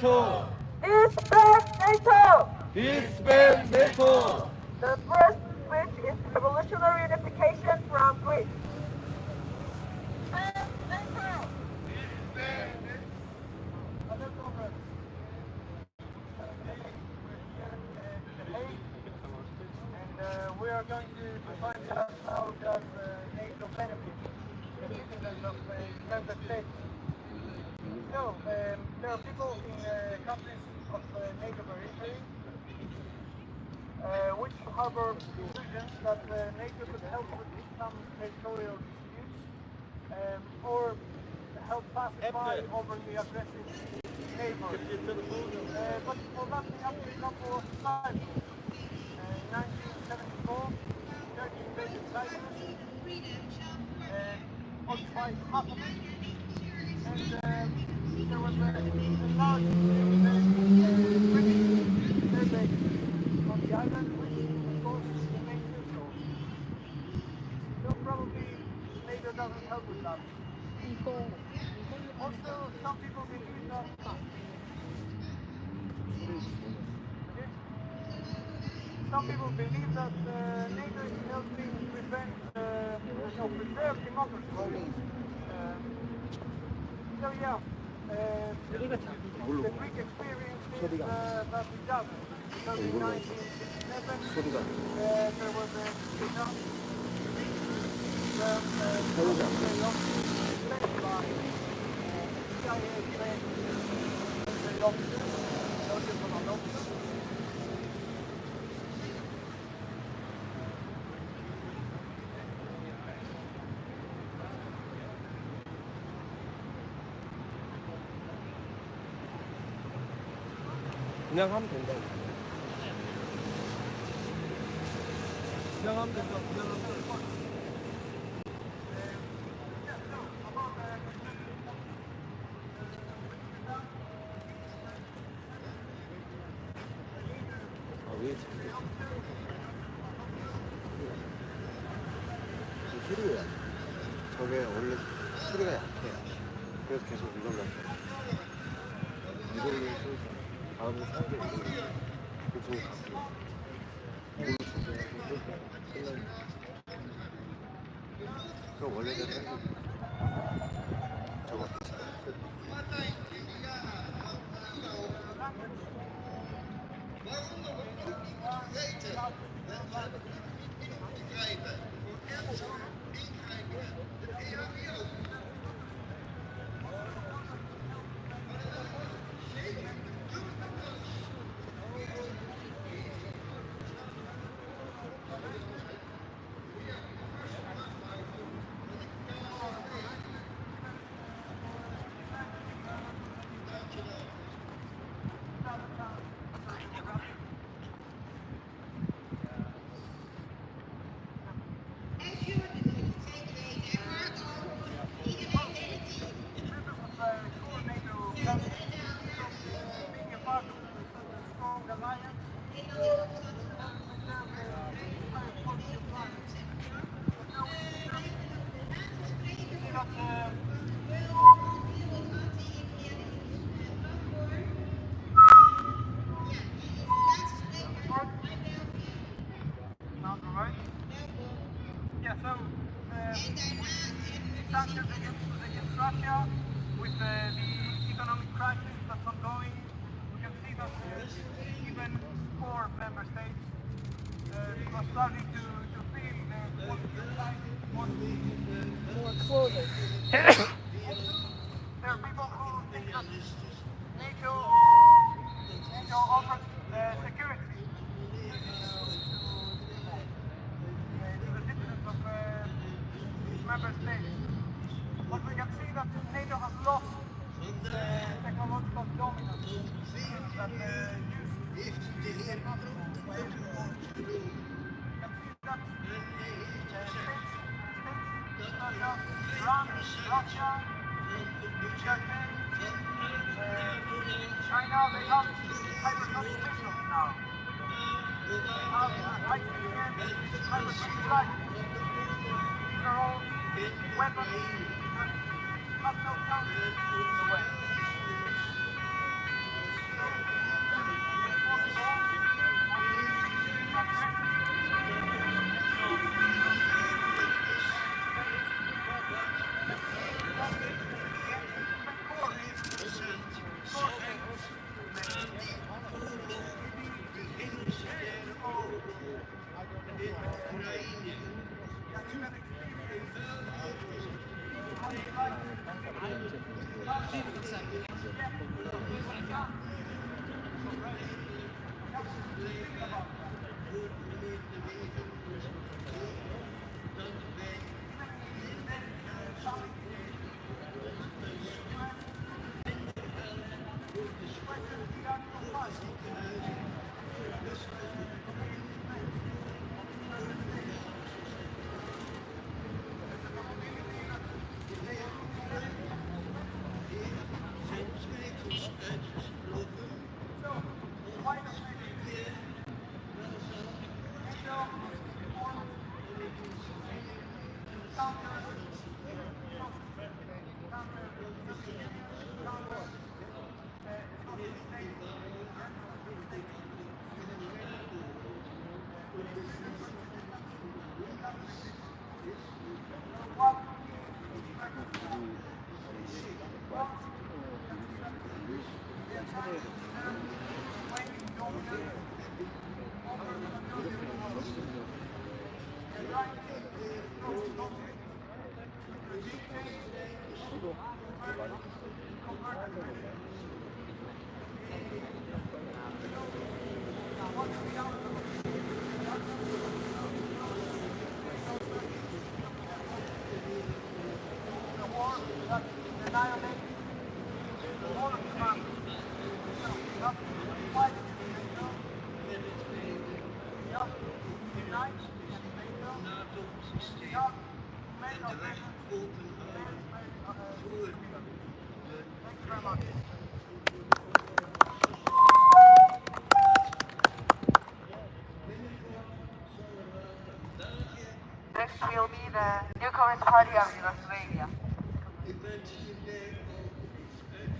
NATO! Disband NATO! Disband NATO! The first switch is revolutionary unification from Greece. Disband NATO! Other conference. And we are going to find out how does NATO benefit the citizens of member states. So, there are people in countries of NATO periphery which harbor illusions that NATO could help with some territorial disputes or help pacify overly aggressive neighbors. But for that we have the example of Cyprus. In 1974, Turkey invaded Cyprus, occupied half of it, and there was a large British air base on the island, which of course remained neutral. So probably NATO doesn't help with that. Also, some people believe that NATO is helping prevent or preserve democracy. So yeah, the Greek experience is that it does. Because in 1967 there was a coup led by CIA military officers, Belgian command officers. 그냥 하면 된다. 그냥 하면 된다. 그냥 하면 된다. 왜 자꾸 소리가 약해. 저게 원래 소리가 약해요. 그래서 계속 이걸로 할게요. 이걸로 쏘죠. 다음에 사람들이 이걸로 갖고 이걸로 준비하고 끝나는 그 원래대로 해도 저거 sanctions against Russia, with the economic crisis that's ongoing, we can see that even poor member states are starting to feel the more clothing. There are people who think that NATO offers security to the citizens of its member states. But we can see that NATO has lost its technological dominance that used to be possible. We can see that states such as France, Russia, Turkey, China, they have hypersonic missiles now. They have ICBM, hypersonic rifles. These are all weapons that have no chance in the West. Next will be the New Communist Party of Yugoslavia.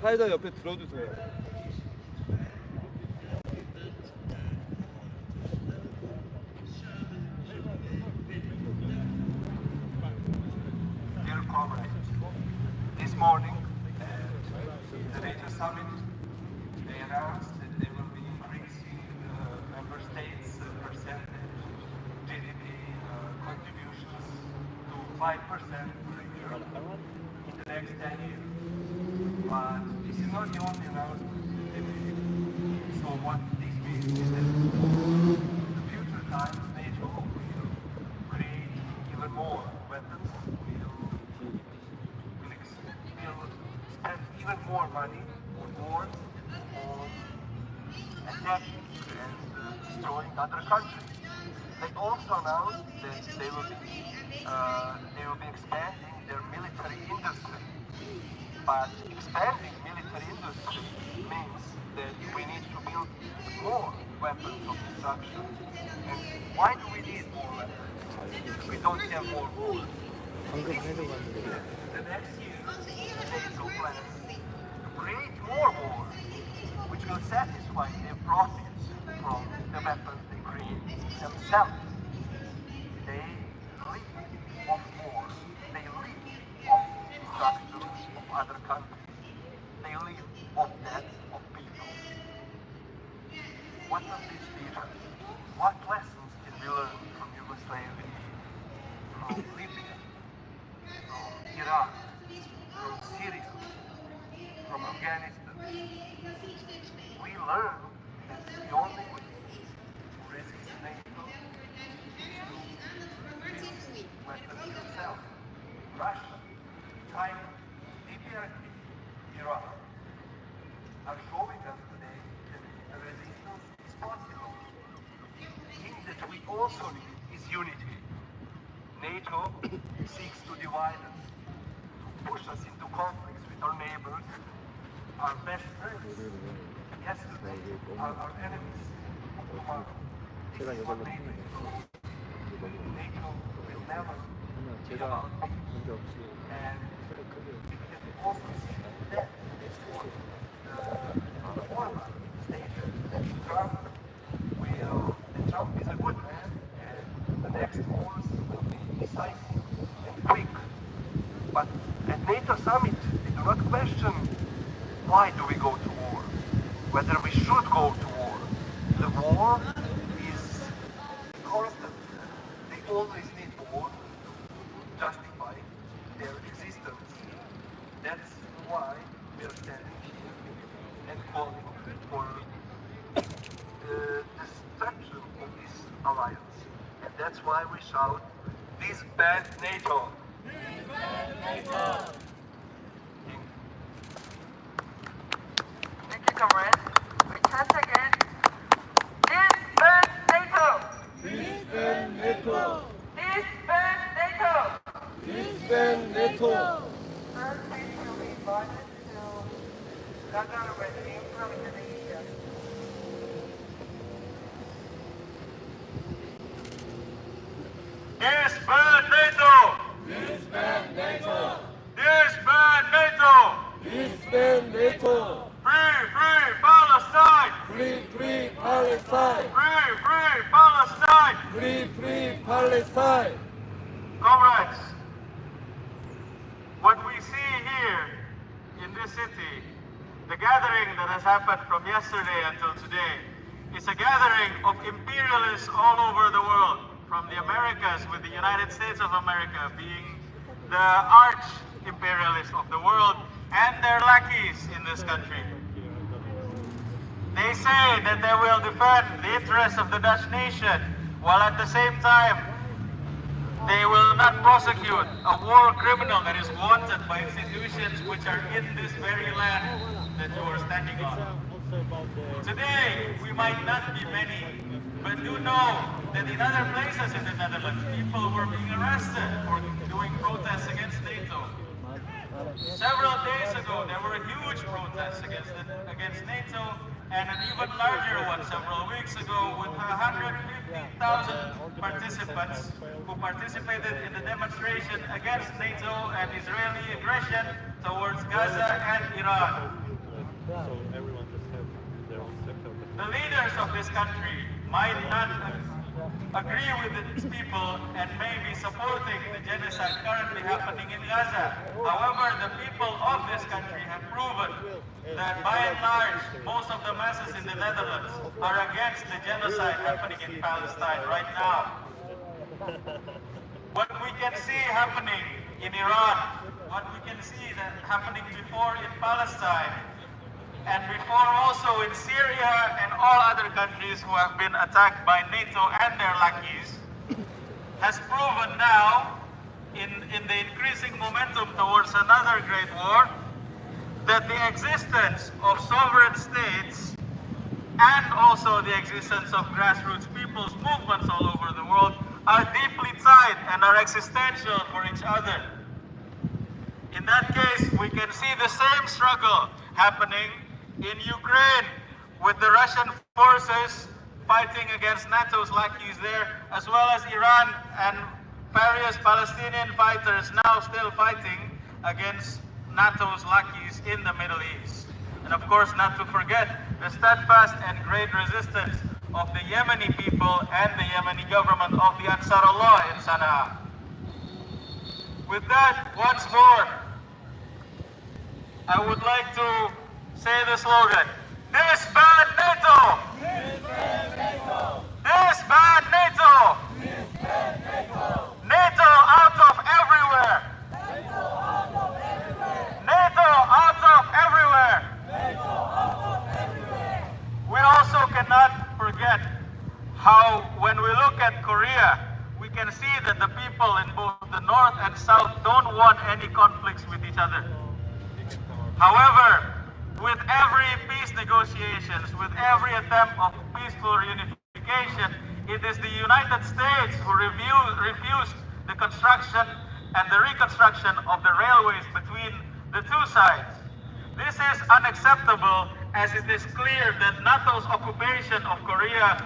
사이다 옆에 들어주세요. Dear comrades, this morning at the NATO summit, they announced that they will be increasing member states' percentage GDP contributions to 5% per year in the next 10 years. But this is not the only announcement they made. So what this means is that the future times NATO will create even more weapons, will spend even more money on wars, on attacking and destroying other countries. They also announced that they will be expanding their military industry. But expanding military industry means that we need to build more weapons of destruction. And why do we need more weapons? We don't have more wars. 방금 해석하는데 The next year, NATO plans to create more wars, which will satisfy their profits from the weapons they create themselves. They live off war. They live off destruction of other countries. They live off death of people. What does this teach us? What lessons can we learn from Yugoslavia, from Libya, from Iraq, from Syria, from Afghanistan? We learn that the only way to resist NATO is to build weapons yourself. Russia, China, DPRK, Iran are showing us today that the resistance is possible. The thing that we also need is unity. NATO seeks to divide us, to push us into conflicts with our neighbors, our best friends, yesterday, our enemies of tomorrow. This is what NATO is. NATO will never be about peace. And we can also see that for the former station, that Trump is a good man, and the next wars will be decisive and quick. But at NATO summit, they do not question why do we go to war, whether we should go to war. The war is constant. They always need war. alliance. And that's why we shout, disband NATO. Thank you, comrades. We chant again. Disband NATO! DlSBAND NATO. Disband NATO! DlSBAND NATO. First, please will be invited to gather with him from Indonesia. Disband NATO! DlSBAND NATO. Disband NATO! DlSBAND NATO. Free Palestine! Free Palestine. Free Palestine! Free Palestine. Comrades, what we see here in this city, the gathering that has happened from yesterday until today, is a gathering of imperialists all over the world, from the Americas, with the United States of America being the arch imperialists of the world and their lackeys in this country. They say that they will defend the interests of the Dutch nation, while at the same time they will not prosecute a war criminal that is wanted by institutions which are in this very land that you are standing on. Today, we might not be many, but do know that in other places in the Netherlands, people were being arrested for doing protests against NATO. Several days ago, there were huge protests against NATO, and an even larger one several weeks ago with 150,000 participants who participated in the demonstration against NATO and Israeli aggression towards Gaza and Iran. The leaders of this country might not agree with these people and may be supporting the genocide currently happening in Gaza. However, the people of this country have proven that by and large, most of the masses in the Netherlands are against the genocide happening in Palestine right now. What we can see happening in Iran, what we can see that happening before in Palestine, and before also in Syria and all other countries who have been attacked by NATO and their lackeys, has proven now, in the increasing momentum towards another great war, that the existence of sovereign states and also the existence of grassroots people's movements all over the world are deeply tied and are existential for each other. In that case, we can see the same struggle happening in Ukraine with the Russian forces fighting against NATO's lackeys there, as well as Iran and various Palestinian fighters now still fighting against NATO's lackeys in the Middle East. And of course, not to forget the steadfast and great resistance of the Yemeni people and the Yemeni government of the Ansarullah in Sana'a. With that, once more, I would like to say the slogan, disband NATO! Disband NATO! Disband NATO! Disband NATO! NATO out of everywhere! NATO out of everywhere! NATO out of everywhere! NATO out of everywhere! We also cannot forget how, when we look at Korea, we can see that the people in both the North and South don't want any conflicts with each other. However, with every peace negotiations, with every attempt of peaceful reunification, it is the United States who refused the construction and the reconstruction of the railways between the two sides. This is unacceptable, as it is clear that NATO's occupation of Korea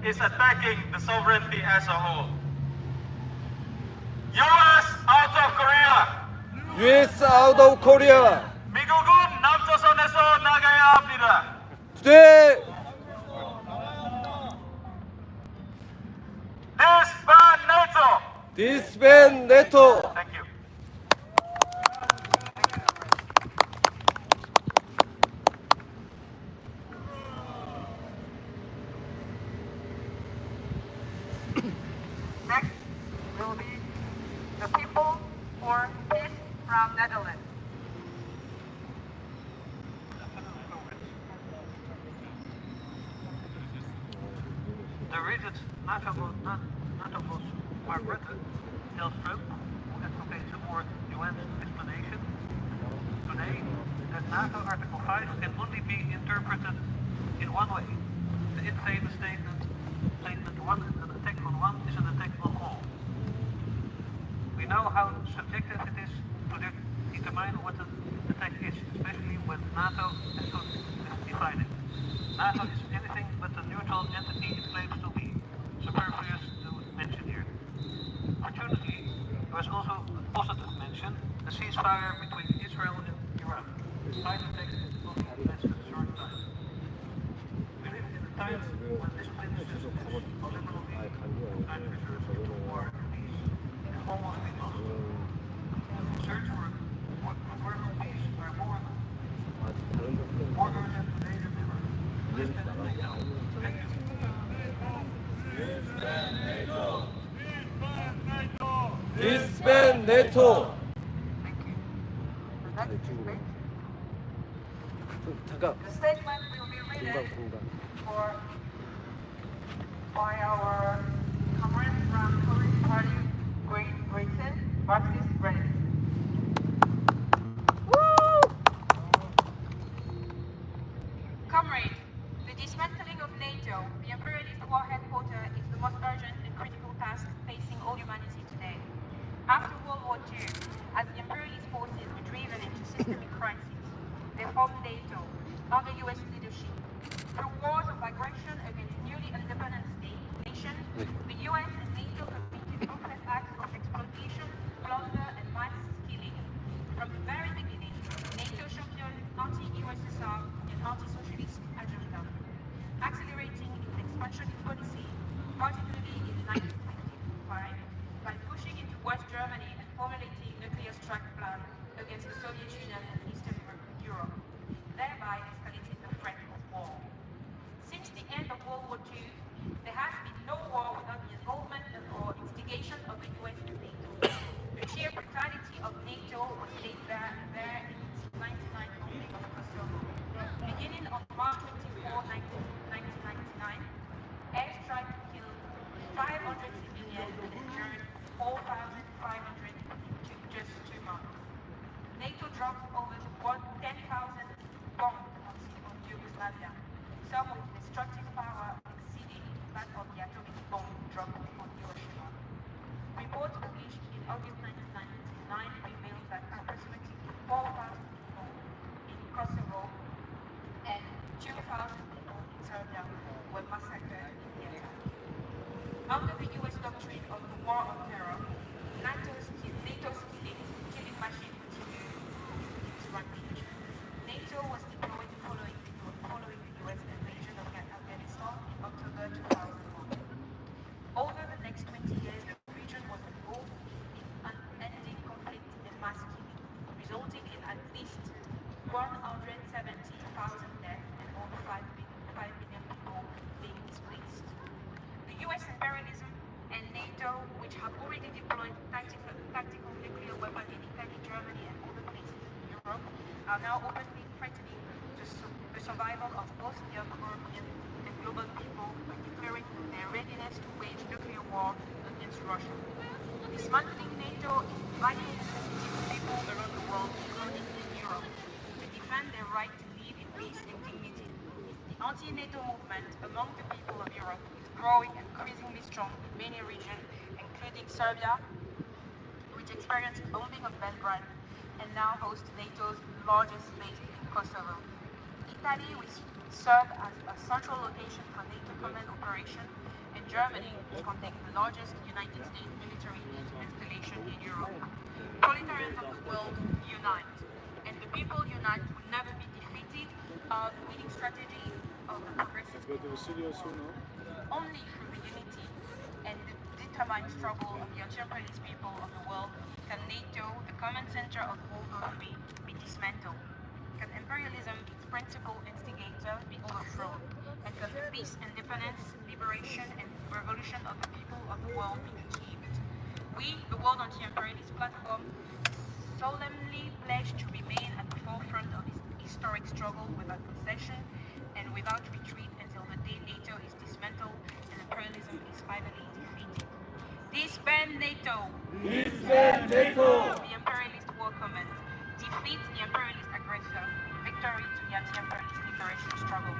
is attacking the sovereignty as a whole. US out of Korea! US out of Korea. 미국은 남조선에서 나가야 합니다. Today, Disband NATO! DlSBAND NATO. Thank you. Next will be the People for Peace from Netherlands. The rigid NATO boss Mark Rutte tells Trump, who advocates a more nuanced explanation today, that NATO Article 5 can only be interpreted in one way. The infamous statement, one, an attack on one is an attack on all. We know how subjective it is to determine what an attack is, especially when NATO has so divided. NATO is anything but the neutral entity it claims to be, superfluous to mention here. Fortunately, there was also a positive mention, the ceasefire between Israel and Iran. Despite attacks, it only lasted a short time. We live in a time when discipline is just liberally and reserves to war and peace is almost impossible. The search for world peace are more urgent today than ever. Listen and make out. Thank you. DlSBAND NATO. 잠깐. The statement will be read by our comrades from Tourist Party Great Britain, Marxist Ready. Comrades, the dismantling of NATO, the imperialist war headquarters, is the most urgent and critical task facing all humanity today. After World War II, as the imperialist forces were driven into systemic crisis, they formed NATO under US leadership. Through wars of aggression against newly independent nations, the US and NATO committed ruthless acts of exploitation, plunder, and mass killing. From the very beginning, NATO championed anti-USSR and anti-socialist agenda, accelerating its expansionist policy, particularly in 1955, by pushing into West Germany and formulating nuclear strike plans against the Soviet Union and Eastern Europe, thereby escalating the threat of war. Since the end of World War II, there has been no war without the involvement or instigation of the US and NATO. The sheer brutality of NATO was laid bare in its 1999 conflict of Kosovo. Beginning on March 24, 1999, airstrikes killed 500 civilians and injured 4,500 in just 2 months. NATO dropped over 10,000 bombs on Yugoslavia, some with destructive power exceeding that of the atomic bomb dropped on Hiroshima. Reports published in August 1999 revealed that approximately 4,000 people in Kosovo and 2,000 people in Serbia were massacred in the attack. Under the US doctrine of the war on terror, NATO's killing machine continued its rampage. NATO was deployed following the US invasion of Afghanistan in October 2001. Over the next 20 years, the region was involved in unending conflict and mass killing, resulting in at least 170,000 deaths and over 5 million people being displaced. The US imperialism and NATO, which have already deployed tactical nuclear weapons in Italy, Germany, and other places in Europe, are now openly threatening the survival of both the European and global people by declaring their readiness to wage nuclear war against Russia. Dismantling NATO is vitally sensitive to people around the world, including in Europe, to defend their right to live in peace and dignity. The anti-NATO movement among the people of Europe is growing and increasingly strong in many regions, including Serbia, which experienced bombing of Belgrade and now hosts NATO's largest base in Kosovo. Italy, which served as a central location for NATO command operation, and Germany, which contains the largest United States military installation in Europe. Proletarians of the world unite, and the people unite will never be defeated are the winning strategy of the progressive people. Only through the unity and the determined struggle of the anti-imperialist people of the world can NATO, the common center of all earthly, be dismantled. Can imperialism, its principal instigator, be overthrown? And can the peace, independence, liberation, and revolution of the people of the world be achieved? We, the World Anti-Imperialist Platform, solemnly pledge to remain at the forefront of this historic struggle without concession and without retreat until the day NATO is dismantled and Disband NATO. Disband NATO. The imperialist war command. Defeat the imperialist aggressor. Victory to the anti-imperialist liberation struggle.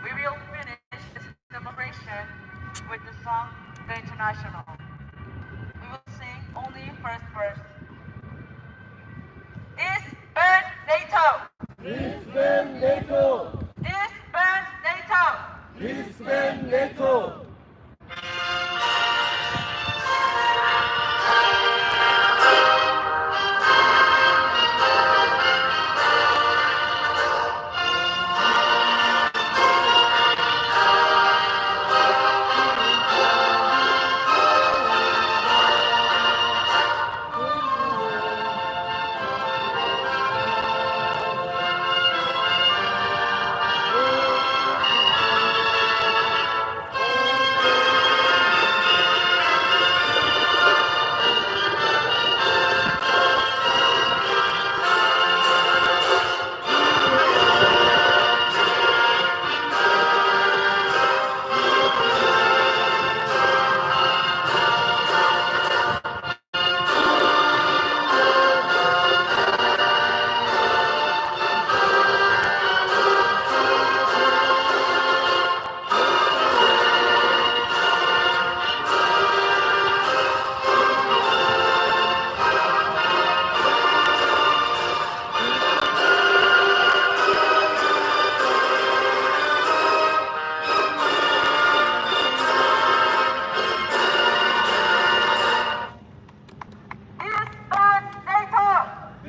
We will finish this celebration with the song The International. We will sing only first verse. Disband NATO! Disband NATO. Disband NATO! Disband NATO. Disband NATO!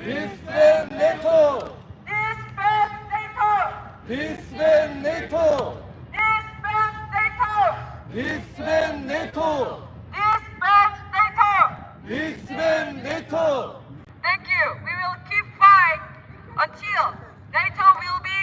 Disband NATO. Disband NATO! Disband NATO. Disband NATO! Disband NATO. Disband NATO! Disband NATO. Thank you. We will keep fighting until NATO will be